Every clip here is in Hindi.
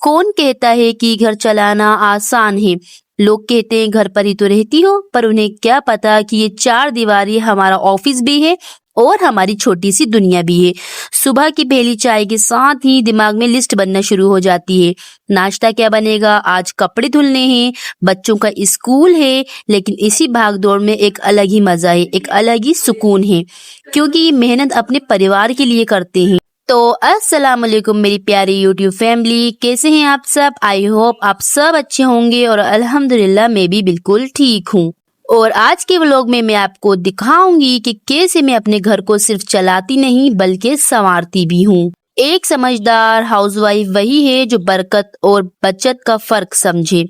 कौन कहता है कि घर चलाना आसान है। लोग कहते हैं घर पर ही तो रहती हो, पर उन्हें क्या पता कि ये चार दीवारी हमारा ऑफिस भी है और हमारी छोटी सी दुनिया भी है। सुबह की पहली चाय के साथ ही दिमाग में लिस्ट बनना शुरू हो जाती है। नाश्ता क्या बनेगा, आज कपड़े धुलने हैं, बच्चों का स्कूल है। लेकिन इसी भाग दौड़ में एक अलग ही मजा है, एक अलग ही सुकून है, क्योंकि ये मेहनत अपने परिवार के लिए करते हैं। तो अस्सलाम वालेकुम मेरी प्यारी यूट्यूब फैमिली, कैसे हैं आप सब। आई होप आप सब अच्छे होंगे और अल्हम्दुलिल्लाह मैं भी बिल्कुल ठीक हूँ। और आज के व्लॉग में मैं आपको दिखाऊंगी कि कैसे मैं अपने घर को सिर्फ चलाती नहीं बल्कि संवारती भी हूँ। एक समझदार हाउसवाइफ वही है जो बरकत और बचत का फर्क समझे।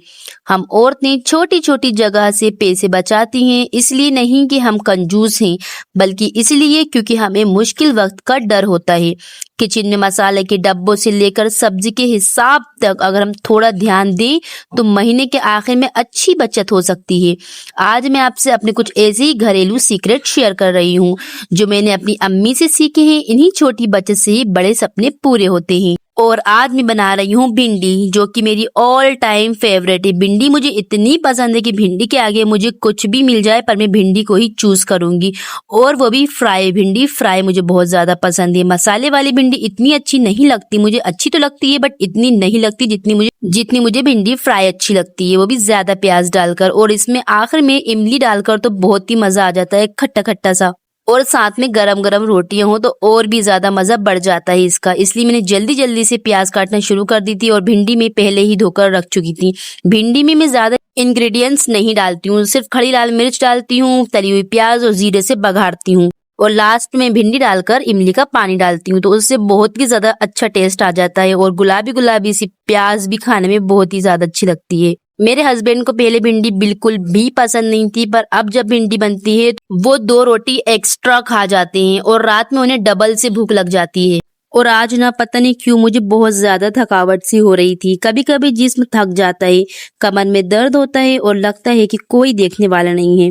हम औरतें छोटी छोटी जगह से पैसे बचाती हैं, इसलिए नहीं कि हम कंजूस हैं, बल्कि इसलिए क्योंकि हमें मुश्किल वक्त का डर होता है। किचन में मसाले के डब्बों से लेकर सब्जी के हिसाब तक अगर हम थोड़ा ध्यान दें तो महीने के आखिर में अच्छी बचत हो सकती है। आज मैं आपसे अपने कुछ ऐसे ही घरेलू सीक्रेट शेयर कर रही हूँ जो मैंने अपनी अम्मी से सीखे हैं। इन्हीं छोटी बचत से ही बड़े सपने पूरे होते हैं। और आज मैं बना रही हूँ भिंडी, जो कि मेरी ऑल टाइम फेवरेट है। भिंडी मुझे इतनी पसंद है कि भिंडी के आगे मुझे कुछ भी मिल जाए पर मैं भिंडी को ही चूज करूंगी, और वो भी फ्राई भिंडी। फ्राई मुझे बहुत ज्यादा पसंद है। मसाले वाली भिंडी इतनी अच्छी नहीं लगती मुझे, अच्छी तो लगती है बट इतनी नहीं लगती जितनी मुझे भिंडी फ्राई अच्छी लगती है, वो भी ज्यादा प्याज डालकर। और इसमें आखिर में इमली डालकर तो बहुत ही मजा आ जाता है, खट्टा खट्टा सा। और साथ में गरम गरम रोटियां हो तो और भी ज्यादा मजा बढ़ जाता है इसका। इसलिए मैंने जल्दी जल्दी से प्याज काटना शुरू कर दी थी और भिंडी में पहले ही धोकर रख चुकी थी। भिंडी में मैं ज्यादा इंग्रेडिएंट्स नहीं डालती हूँ, सिर्फ खड़ी लाल मिर्च डालती हूँ, तली हुई प्याज और जीरे से बघाड़ती हूँ, और लास्ट में भिंडी डालकर इमली का पानी डालती हूँ, तो उससे बहुत ही ज्यादा अच्छा टेस्ट आ जाता है। और गुलाबी गुलाबी सी प्याज भी खाने में बहुत ही ज्यादा अच्छी लगती है। मेरे हस्बैंड को पहले भिंडी बिल्कुल भी पसंद नहीं थी, पर अब जब भिंडी बनती है वो 2 रोटी एक्स्ट्रा खा जाते हैं और रात में उन्हें डबल से भूख लग जाती है। और आज ना पता नहीं क्यों मुझे बहुत ज्यादा थकावट सी हो रही थी। कभी कभी जिस्म थक जाता है, कमर में दर्द होता है और लगता है कि कोई देखने वाला नहीं है।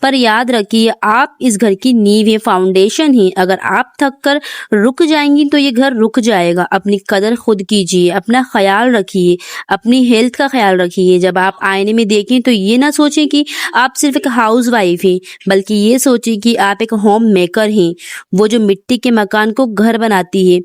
पर याद रखिए, आप इस घर की नींव है, फाउंडेशन है। अगर आप थक कर रुक जाएंगी तो ये घर रुक जाएगा। अपनी कदर खुद कीजिए, अपना ख्याल रखिए, अपनी हेल्थ का ख्याल रखिए। जब आप आईने में देखें तो ये ना सोचें कि आप सिर्फ एक हाउस वाइफ हैं, बल्कि ये सोचें कि आप एक होम मेकर हैं, वो जो मिट्टी के मकान को घर बनाती है।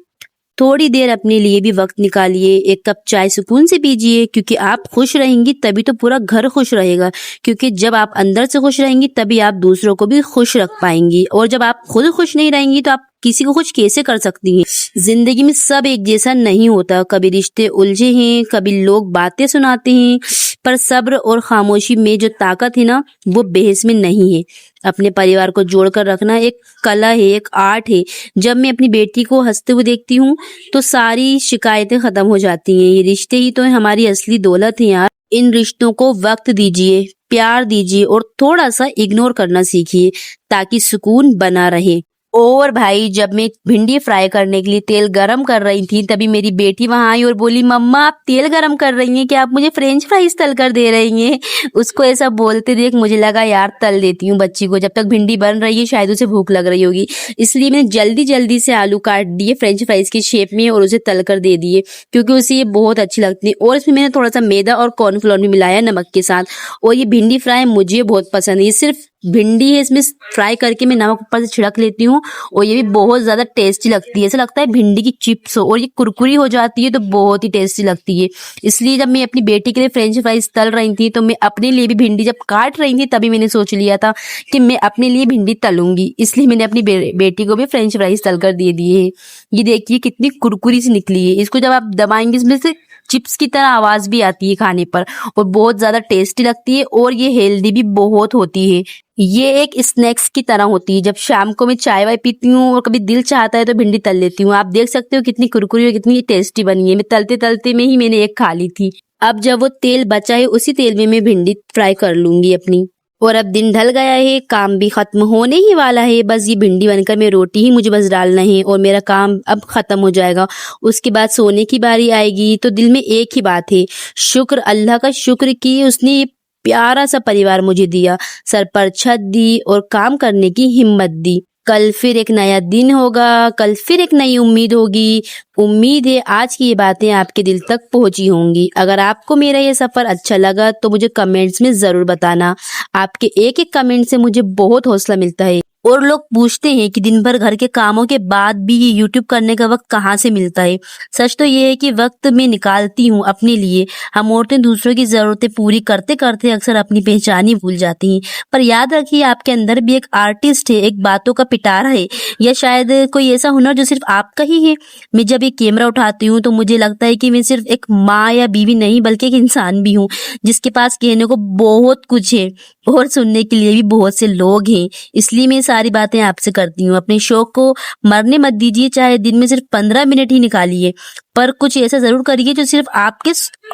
थोड़ी देर अपने लिए भी वक्त निकालिए, एक कप चाय सुकून से पीजिए, क्योंकि आप खुश रहेंगी तभी तो पूरा घर खुश रहेगा। क्योंकि जब आप अंदर से खुश रहेंगी तभी आप दूसरों को भी खुश रख पाएंगी, और जब आप खुद खुश नहीं रहेंगी तो आप किसी को खुश कैसे कर सकती हैं। जिंदगी में सब एक जैसा नहीं होता, कभी रिश्ते उलझे हैं, कभी लोग बातें सुनाते हैं, पर सब्र और खामोशी में जो ताकत है ना, वो बहस में नहीं है। अपने परिवार को जोड़कर रखना एक कला है, एक आर्ट है। जब मैं अपनी बेटी को हंसते हुए देखती हूँ तो सारी शिकायतें खत्म हो जाती हैं। ये रिश्ते ही तो हमारी असली दौलत है यार। इन रिश्तों को वक्त दीजिए, प्यार दीजिए और थोड़ा सा इग्नोर करना सीखिए, ताकि सुकून बना रहे। और भाई, जब मैं भिंडी फ्राई करने के लिए तेल गरम कर रही थी तभी मेरी बेटी वहां आई और बोली, मम्मा आप तेल गरम कर रही हैं क्या, आप मुझे फ्रेंच फ्राइज तल कर दे रही हैं। उसको ऐसा बोलते देख मुझे लगा यार तल देती हूँ बच्ची को, जब तक भिंडी बन रही है शायद उसे भूख लग रही होगी। इसलिए मैंने जल्दी जल्दी से आलू काट दिए फ्रेंच फ्राइज की शेप में और उसे तल कर दे दिए, क्योंकि उसे ये बहुत अच्छी लगती है। और इसमें मैंने थोड़ा सा मैदा और कॉर्नफ्लोर भी मिलाया नमक के साथ। और ये भिंडी फ्राई मुझे बहुत पसंद है। ये सिर्फ भिंडी है, इसमें फ्राई करके मैं नमक ऊपर से छिड़क लेती हूँ और ये भी बहुत ज्यादा टेस्टी लगती है। ऐसा लगता है भिंडी की चिप्स हो, और ये कुरकुरी हो जाती है तो बहुत ही टेस्टी लगती है। इसलिए जब मैं अपनी बेटी के लिए फ्रेंच फ्राइज तल रही थी तो मैं अपने लिए भी भिंडी जब काट रही थी तभी मैंने सोच लिया था कि मैं अपने लिए भिंडी तलूंगी। इसलिए मैंने अपनी बेटी को भी फ्रेंच फ्राइज तल कर दे दिए है। ये देखिए कितनी कुरकुरी सी निकली है। इसको जब आप दबाएंगे इसमें से चिप्स की तरह आवाज भी आती है खाने पर, और बहुत ज्यादा टेस्टी लगती है, और ये हेल्दी भी बहुत होती है। ये एक स्नैक्स की तरह होती है। जब शाम को मैं चाय वाय पीती हूँ और कभी दिल चाहता है तो भिंडी तल लेती हूँ। आप देख सकते हो कितनी कुरकुरी और कितनी टेस्टी बनी है। मैं तलते तलते में ही मैंने एक खा ली थी। अब जब वो तेल बचा है उसी तेल में मैं भिंडी फ्राई कर लूंगी अपनी। और अब दिन ढल गया है, काम भी खत्म होने ही वाला है। बस ये भिंडी बनकर मैं रोटी ही मुझे बस डालना है और मेरा काम अब खत्म हो जाएगा। उसके बाद सोने की बारी आएगी तो दिल में एक ही बात है, शुक्र, अल्लाह का शुक्र कि उसने ये प्यारा सा परिवार मुझे दिया, सर पर छत दी और काम करने की हिम्मत दी। कल फिर एक नया दिन होगा, कल फिर एक नई उम्मीद होगी। उम्मीद है आज की ये बातें आपके दिल तक पहुंची होंगी। अगर आपको मेरा ये सफ़र अच्छा लगा तो मुझे कमेंट्स में ज़रूर बताना। आपके एक-एक कमेंट से मुझे बहुत हौसला मिलता है। और लोग पूछते हैं कि दिन भर घर के कामों के बाद भी ये यूट्यूब करने का वक्त कहाँ से मिलता है। सच तो ये है कि वक्त मैं निकालती हूँ अपने लिए। हम औरतें दूसरों की ज़रूरतें पूरी करते-करते अक्सर अपनी पहचान ही भूल जाती हैं। पर याद रखिए आपके अंदर भी एक आर्टिस्ट है, एक बातों का पिटारा है या शायद कोई ऐसा हुनर जो सिर्फ आपका ही है। मैं जब ये कैमरा उठाती हूँ तो मुझे लगता है कि मैं सिर्फ एक माँ या बीवी नहीं बल्कि एक इंसान भी हूँ जिसके पास कहने को बहुत कुछ है और सुनने के लिए भी बहुत से लोग हैं। इसलिए मैं सारी बातें आपसे करती हूँ। अपने शौक को मरने मत दीजिए, चाहे दिन में सिर्फ 15 मिनट ही निकालिए, पर कुछ ऐसा ज़रूर करिए जो सिर्फ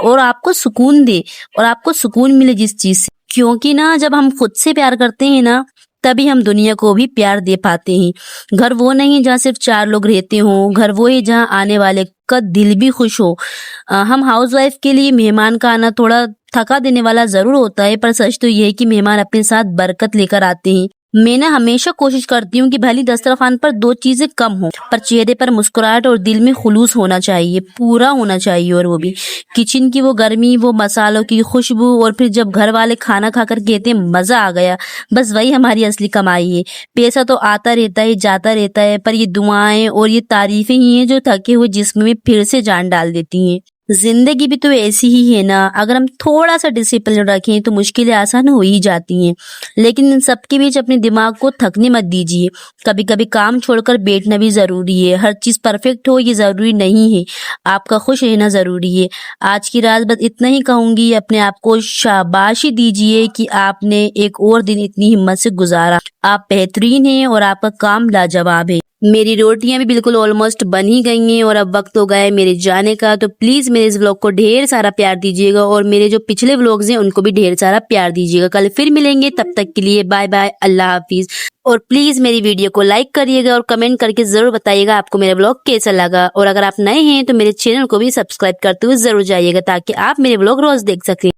और आपको सुकून दे और आपको सुकून मिले जिस चीज़ से। क्योंकि ना जब हम खुद से प्यार करते हैं ना तभी हम दुनिया को भी प्यार दे पाते हैं। घर वो नहीं जहाँ सिर्फ 4 लोग रहते हों, घर वो है जहाँ आने वाले का दिल भी खुश हो। हम हाउसवाइफ के लिए मेहमान का आना थोड़ा थका देने वाला ज़रूर होता है, पर सच तो ये है कि मेहमान अपने साथ बरकत लेकर आते हैं। मैं ना हमेशा कोशिश करती हूँ कि भले दस्तरखान पर 2 चीज़ें कम हो, पर चेहरे पर मुस्कुराहट और दिल में खुलूस होना चाहिए, पूरा होना चाहिए। और वो भी किचन की वो गर्मी, वो मसालों की खुशबू और फिर जब घर वाले खाना खाकर कहते हैं मज़ा आ गया, बस वही हमारी असली कमाई है। पैसा तो आता रहता है, जाता रहता है, पर ये दुआएं और ये तारीफें ही हैं जो थके हुए जिस्म में फिर से जान डाल देती हैं। जिंदगी भी तो ऐसी ही है ना, अगर हम थोड़ा सा डिसिप्लिन रखें तो मुश्किलें आसान हो ही जाती हैं। लेकिन इन सबके बीच अपने दिमाग को थकने मत दीजिए। कभी कभी काम छोड़कर बैठना भी जरूरी है। हर चीज परफेक्ट हो ये जरूरी नहीं है, आपका खुश रहना जरूरी है। आज की रात बस इतना ही कहूंगी, अपने आप को शाबाशी दीजिए कि आपने एक और दिन इतनी हिम्मत से गुजारा। आप बेहतरीन हैं और आपका काम लाजवाब है। मेरी रोटियां भी बिल्कुल ऑलमोस्ट बन ही गई हैं और अब वक्त हो गया है मेरे जाने का। तो प्लीज मेरे इस व्लॉग को ढेर सारा प्यार दीजिएगा और मेरे जो पिछले व्लॉग्स हैं उनको भी ढेर सारा प्यार दीजिएगा। कल फिर मिलेंगे, तब तक के लिए बाय बाय, अल्लाह हाफिज। और प्लीज मेरी वीडियो को लाइक करिएगा और कमेंट करके जरूर बताइएगा आपको मेरा व्लॉग कैसा लगा। और अगर आप नए हैं तो मेरे चैनल को भी सब्सक्राइब करते हुए जरूर जाइएगा ताकि आप मेरे व्लॉग रोज देख सकें।